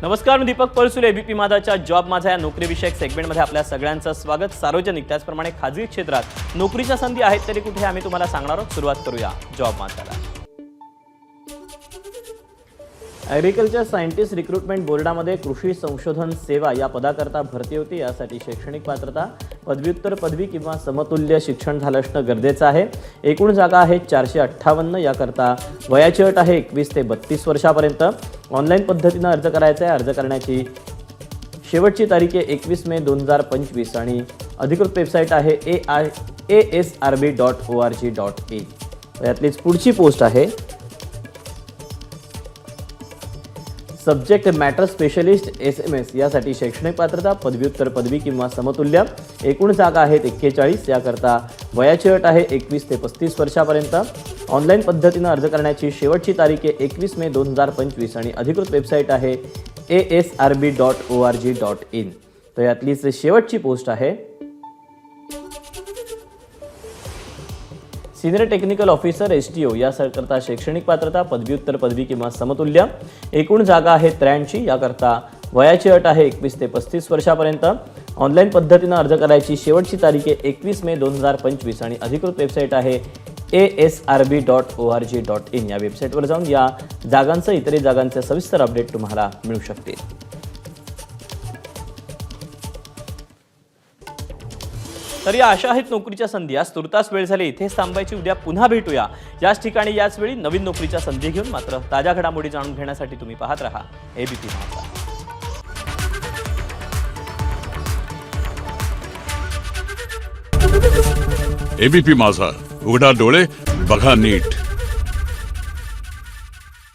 नमस्कार, मी Deepak परसुले. ABP माझाच्या job माझा या नोकरीविषयक सेगमेंटमध्ये आपल्या सगळ्यांचं स्वागत. सार्वजनिक त्याचप्रमाणे खाजगी क्षेत्रात नोकरीच्या संधी आहेत तरी कुठे आम्ही तुम्हाला सांगणार आहोत. सुरुवात करूया जॉब माझाला. ॲग्रिकल्चर सायंटिस्ट रिक्रुटमेंट बोर्डामध्ये कृषी संशोधन सेवा या पदाकरता भरती होती. यासाठी शैक्षणिक पात्रता पदव्युत्तर पदवी किंवा समतुल्य शिक्षण झालं असणं गरजेचं आहे. एकूण जागा आहेत 458. याकरता वयाची अट आहे 21 ते 32 वर्षापर्यंत. ऑनलाईन पद्धतीनं अर्ज करायचा आहे. अर्ज करण्याची शेवटची तारीख आहे 21 मे 2025 आणि अधिकृत वेबसाईट आहे asrb.org.in. यातलीच पुढची पोस्ट आहे सब्जेक्ट मॅटर स्पेशलिस्ट SMS. यासाठी शैक्षणिक पात्रता पदव्युत्तर पदवी किंवा समतुल्य. एकूण जागा आहेत 41. याकरता वयाची अट आहे 21 ते 35 वर्षापर्यंत. ऑनलाईन पद्धतीनं अर्ज करण्याची शेवटची तारीख आहे 21 मे 2025 आणि अधिकृत वेबसाईट आहे asrb.org.in. तर यातलीच शेवटची पोस्ट आहे सिनियर टेक्निकल ऑफिसर STO. याकरता शैक्षणिक पात्रता पदव्युत्तर पदवी किंवा समतुल्य. एकूण जागा आहे 83. याकरता वयाची अट आहे 21 ते 35 वर्षापर्यंत. ऑनलाईन पद्धतीनं अर्ज करायची शेवटची तारीख आहे 21 मे 2025 आणि अधिकृत वेबसाईट आहे asrb.org.in. या वेबसाईटवर जाऊन या जागांचं इतरही जागांचे सविस्तर अपडेट तुम्हाला मिळू शकतील. तर या अशा आहेत नोकरीच्या संधी. आज तुर्तास वेळ झाली, इथेच थांबायची. उद्या पुन्हा भेटूया याच ठिकाणी याच वेळी नवीन नोकरीच्या संधी घेऊन. मात्र ताज्या घडामोडी जाणून घेण्यासाठी तुम्ही पाहत रहा एबीपी माझा. एबीपी माझा, उघडा डोळे बघा नीट.